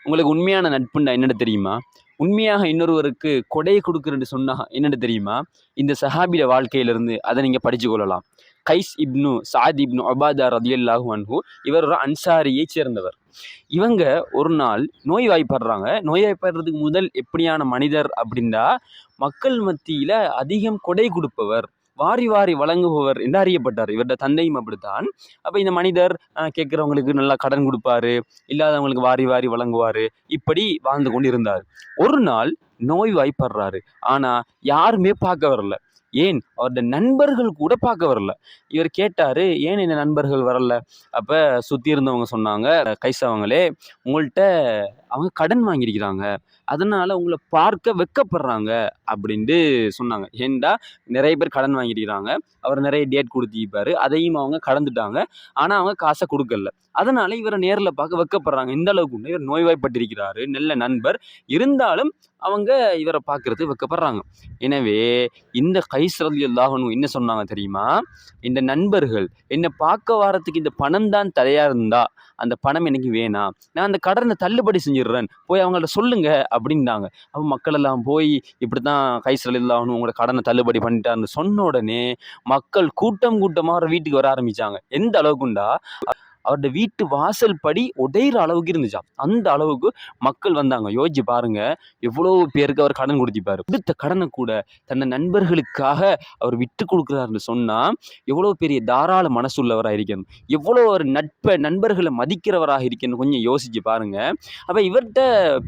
உங்களுக்கு உண்மையான நட்புண்டா என்னன்னு தெரியுமா? உண்மையாக இன்னொருவருக்கு கொடை குடுக்குறேன்னு சொன்னா என்னன்னு தெரியுமா? இந்த சஹாபியோட வாழ்க்கையிலிருந்து அத நீங்க படிச்சு கொள்ளலாம். கைஸ் இப்னு சாத் இப்னு உபாதா ரலியல்லாஹு அன்ஹு இவர் ஒரு அன்சாரியைச் சேர்ந்தவர். இவங்க ஒரு நாள் நோய்வாய்ப்படுறாங்க. நோய்வாய்ப்படுறதுக்கு முதல் எப்படியான மனிதர் அப்படின்னா, மக்கள் மத்தியில அதிகம் கொடை குடுப்பவர். வாரி வாரி வழங்குபவர் என்று அறியப்பட்டார். இவருடைய தந்தையும் அப்படித்தான். அப்ப இந்த மனிதர் கேட்கிறவங்களுக்கு நல்லா கடன் குடுப்பாரு. இல்லாதவங்களுக்கு வாரி வாரி வழங்குவாரு. இப்படி வாழ்ந்து கொண்டு இருந்தார். ஒரு நாள் நோய்வாய்ப்படுறாரு. ஆனா யாருமே பார்க்க வரல. ஏன் அவருடைய நண்பர்கள் கூட பார்க்க வரல. இவர் கேட்டாரு, "ஏன் இந்த நண்பர்கள் வரல?" அப்ப சுத்தி இருந்தவங்க சொன்னாங்க, "கைஸ் அவங்களே, உங்கள்ட்ட அவங்க கடன் வாங்கியிருக்கிறாங்க. அதனால உங்கள பார்க்க வெட்கப்படுறாங்க." அப்படின்ட்டு சொன்னாங்க. ஏன்டா நெறைய பேர் கடன் வாங்கியிருக்கிறாங்க. அவர் நெறைய டேட் குடுத்திருப்பாரு. அதையும் அவங்க கடந்துட்டாங்க. ஆனா அவங்க காச குடுக்கல. அதனால இவர நேர்ல பார்க்க வெட்கப்படுறாங்க. இந்த அளவுக்கு இவர் நோய்வாய்ப்பட்டிருக்கிறாரு. நல்ல நண்பர். இருந்தாலும் அவங்க இவர பார்க்கறதுக்கு வெட்கப்படுறாங்க. எனவே இந்த கைஸ் ரலியல்லாஹு அன்ஹு என்ன சொன்னாங்க தெரியுமா? இந்த நண்பர்கள் என்ன பார்க்க வாரத்துக்கு இந்த பணம் தான் தடையா இருந்தா, அந்த பணம் எனக்கு வேணாம். நான் அந்த கடன தள்ளுபடி செஞ்சுடுறேன். போய் அவங்கள்ட்ட சொல்லுங்க அப்படின்னாங்க. அப்ப மக்கள் எல்லாம் போய் இப்படித்தான் கைஸ் ரலியல்லாஹு அன்ஹு உங்களோட கடன தள்ளுபடி பண்ணிட்டாருன்னு சொன்ன உடனே, மக்கள் கூட்டம் கூட்டமா அவர வீட்டுக்கு வர ஆரம்பிச்சாங்க. எந்த அளவுக்குண்டா, அவருடைய வீட்டு வாசல் படி உடையிற அளவுக்கு இருந்துச்சாம். அந்த அளவுக்கு மக்கள் வந்தாங்க. யோசிச்சு பாருங்க, எவ்வளோ பேருக்கு அவர் கடன் குடுத்திருப்பாரு. குடுத்த கடன கூட தன்னை நண்பர்களுக்காக அவர் விட்டு குடுக்குறாருன்னு சொன்னா, எவ்வளோ பெரிய தாராள மனசுள்ளவரா இருக்கணும். எவ்வளோ ஒரு நண்பர்கள மதிக்கிறவராக இருக்கணும் கொஞ்சம் யோசிச்சு பாருங்க. அப்ப இவர்ட்ட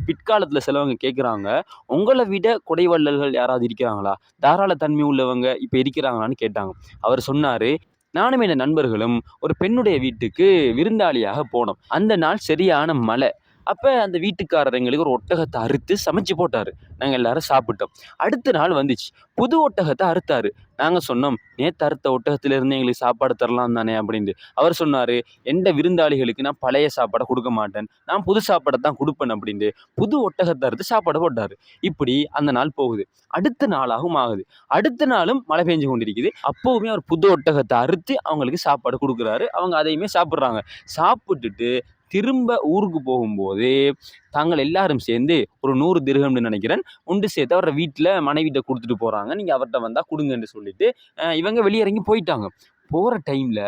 பிற்காலத்துல சிலவங்க கேட்குறாங்க, "உங்கள விட கொடைவள்ளல்கள் யாராவது இருக்கிறாங்களா? தாராள தன்மை உள்ளவங்க இப்ப இருக்கிறாங்களான்னு?" கேட்டாங்க. அவர் சொன்னாரு, "நானும் என் நண்பர்களும் ஒரு பெண்ணுடைய வீட்டுக்கு விருந்தாளியாக போனோம். அந்த நாள் சரியான மழை. அப்ப அந்த வீட்டுக்காரர் எங்களுக்கு ஒரு ஒட்டகத்த அறுத்து சமைச்சு போட்டாரு. நாங்க எல்லாரும் சாப்பிட்டோம். அடுத்த நாள் வந்துச்சு. புது ஒட்டகத்த அறுத்தாரு. நாங்க சொன்னோம், "நேத்து அறுத்த ஒட்டகத்திலிருந்து எங்களுக்கு சாப்பாடு தரலாம் தானே?" அப்படின்ட்டு. அவர் சொன்னாரு, "எந்த விருந்தாளிகளுக்கு நான் பழைய சாப்பாட குடுக்க மாட்டேன். நான் புது சாப்பாட தான் குடுப்பேன்" அப்படின்ட்டு. புது ஒட்டகத்த அறுத்து சாப்பாடு போட்டாரு. இப்படி அந்த நாள் போகுது. அடுத்த நாளாகவும் ஆகுது. அடுத்த நாளும் மழை பெஞ்சு கொண்டிருக்குது. அப்பவுமே அவர் புது ஒட்டகத்த அறுத்து அவங்களுக்கு சாப்பாடு குடுக்குறாரு. அவங்க அதையுமே சாப்பிடுறாங்க. சாப்பிட்டுட்டு திரும்ப ஊருக்கு போகும்போது, தாங்கள் எல்லாரும் சேர்ந்து ஒரு 100 திர்ஹம்னு நினைக்கிறேன். ஒன்று சேர்த்து அவர வீட்ல மனைவிட்ட குடுத்துட்டு போறாங்க. நீங்க அவர்ட்ட வந்தா குடுங்கன்னு சொல்லிட்டு, இவங்க வெளிய இறங்கி போயிட்டாங்க. போற டைம்ல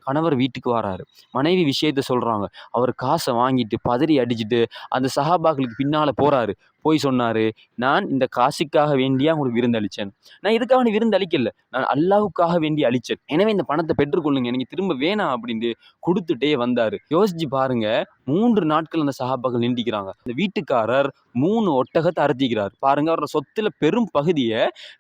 கணவர் வீட்டுக்கு வராரு. மனைவி விஷயத்த சொல்றாங்க. அவர் காச வாங்கிட்டு பதறி அடிச்சுட்டு அந்த சஹாபாக்களுக்கு பின்னால போறாரு. போய் சொன்னாரு, "நான் இந்த காசுக்காக வேண்டியா உங்களுக்கு விருந்தளிச்சேன். நான் இதுக்காக வேண்டி விருந்து அளிக்கல. நான் அல்லாஹ்வுக்காக வேண்டி அளிச்சேன். எனவே இந்த பணத்த பெற்றுக்கொள்ளுங்க. எனக்கு திரும்ப வேணாம்" அப்படின்ட்டு குடுத்துட்டே வந்தாரு. யோசிச்சு பாருங்க, 3 நாட்கள் அந்த சஹாபாக்கள் நின்டிக்கிறாங்க. அந்த வீட்டுக்காரர் 3 ஒட்டகத்த அறுத்திக்கிறார். பாருங்க, அவரோட சொத்துல பெரும் பகுதிய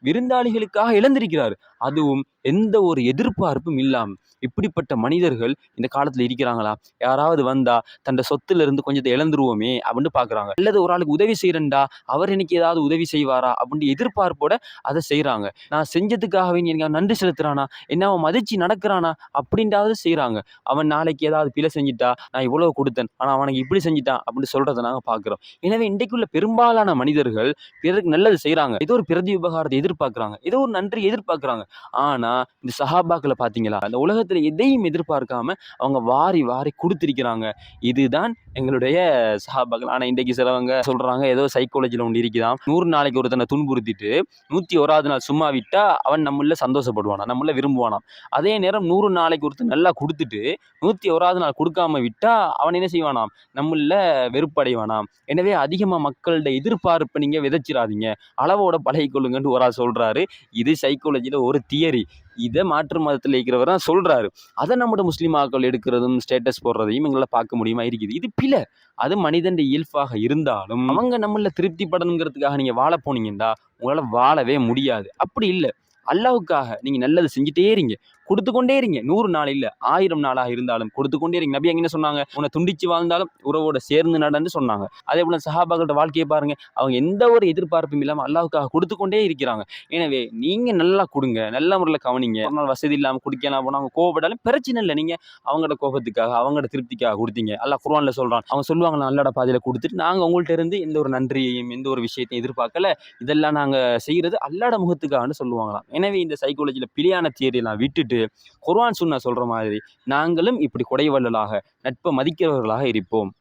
விருந்தாளிகளுக்காக இழந்திருக்கிறார். அதுவும் எந்த ஒரு எதிர்பார்ப்பும் இல்லாம. இப்படிப்பட்ட மனிதர்கள் இந்த காலத்துல இருக்கிறாங்களா? யாராவது வந்தா தன்னுடைய சொத்துல இருந்து கொஞ்சத்த இழந்துருவோமே அப்படின்னு பார்க்குறாங்க. அல்லது ஒரு ஆளுக்கு உதவி செய்றேன்டா, அவர் எனக்கு ஏதாவது உதவி செய்வாரா? அப்படின்னு எதிர்பார்ப்போட அத செய்றாங்க. நான் செஞ்சதுக்காகவே எனக்கு அவன் நன்றி செலுத்துறானா? என்ன அவன் மதிச்சு நடக்கிறானா? அப்படின்டாவது செய்றாங்க. அவன் நாளைக்கு ஏதாவது பிழை செஞ்சுட்டா, நான் இவ்வளவு குடுத்தேன். ஆனா அவனுக்கு இப்படி செஞ்சுட்டான் அப்படின்னு சொல்றத நாங்க பார்க்கிறோம். எனவே இன்றைக்குள்ள பெரும்பாலான மனிதர்கள் பிறருக்கு நல்லது செய்றாங்க. ஏதோ ஒரு பிரதி உபகாரத்தை எதிர்பார்க்கிறாங்க. ஏதோ ஒரு நன்றி எதிர்பார்க்கிறாங்க. ஆனா இந்த சஹாபாக்கள பார்த்தீங்களா? அந்த உலகத்துல எதையும் எதிர்பார்க்காம அவங்க வாரி வாரி குடுத்திருக்கிறாங்க. இதுதான் எங்களுடைய சஹாபாக்கள். ஆனா இன்றைக்கு சிலவங்க சொல்றாங்க, ஏதோ சைக்காலஜில ஒண்ணு இருக்குதாம். 100 நாளைக்கு ஒருத்தனை துன்புறுத்திட்டு 101வது நாள் சும்மா விட்டா அவன் நம்மள்ல சந்தோஷப்படுவானாம். நம்மள விரும்புவானாம். அதே நேரம் 100 நாளைக்கு ஒருத்தன் நல்லா குடுத்துட்டு 101வது நாள் குடுக்காம விட்டா அவன் என்ன செய்வானாம்? நம்மள்ல வெறுப்படைவானாம். எனவே அதிகமா மக்கள்ட எதிர்பார்ப்ப நீங்க விதைச்சிராதீங்க. அளவோட பழகிக்கொள்ளுங்கன்னு ஒரு ஆள் சொல்றாரு. இது சைக்காலஜில ஒரு தியரி. இத மாற்று மதத்துல இருக்கிறவர் தான் சொல்றாரு. அத நம்முடைய முஸ்லிமாக்கள் எடுக்கிறதும், ஸ்டேட்டஸ் போடுறதையும் எங்களால பார்க்க முடியுமா இருக்குது. இது பிழை. அது மனிதன்ட இயல்பாக இருந்தாலும், அவங்க நம்மள்ல திருப்திப்படணுங்கிறதுக்காக நீங்க வாழ போனீங்கன்னா, உங்களால வாழவே முடியாது. அப்படி இல்ல. அல்லாஹ்வுக்காக நீங்க நல்லது செஞ்சுட்டே இருங்க. குடுத்து கொண்டே இருங்க. 100 நாள் இல்ல, 1000 நாளாக இருந்தாலும் கொடுத்து கொண்டே இருங்க. நபி அங்க என்ன சொன்னாங்க? "உன்னை துண்டிச்சு வாழ்ந்தாலும் உறவோட சேர்ந்து நடன்னு" சொன்னாங்க. அதேபோல சஹாபாக்களோட வாழ்க்கைய பாருங்க. அவங்க எந்த ஒரு எதிர்பார்ப்பும் இல்லாம அல்லாஹ்வுக்காக குடுத்து கொண்டே இருக்கிறாங்க. எனவே நீங்க நல்லா குடுங்க. நல்ல முறையில கவனிங்க. ஒரு நாள் வசதி இல்லாம குடிக்கலாம் போனா அவங்க கோவப்பட்டாலும் பிரச்சனை இல்ல. நீங்க அவங்களோட கோபத்துக்காக, அவங்களோட திருப்திக்காக குடுத்தீங்க. அல்லாஹ் குர்ஆன்ல சொல்றான். அவங்க சொல்லுவாங்க, "நான் அல்லாஹ்வோட பாதையில குடுத்துட்டு நாங்க உங்கள்ட்ட இருந்து எந்த ஒரு நன்றியையும், எந்த ஒரு விஷயத்தையும் எதிர்பார்க்கல. இதெல்லாம் நாங்க செய்யறது அல்லாஹ்வோட முகத்துக்காகன்னு" சொல்லுவாங்களாம். எனவே இந்த சைக்காலஜில பிழையான தியரியெல்லாம் விட்டுட்டு, குர்ஆன் சுன்னா சொல்ற மாதிரி நாங்களும் இப்படி கொடை வள்ளலாக, நட்பை மதிக்கிறவர்களாக இருப்போம்.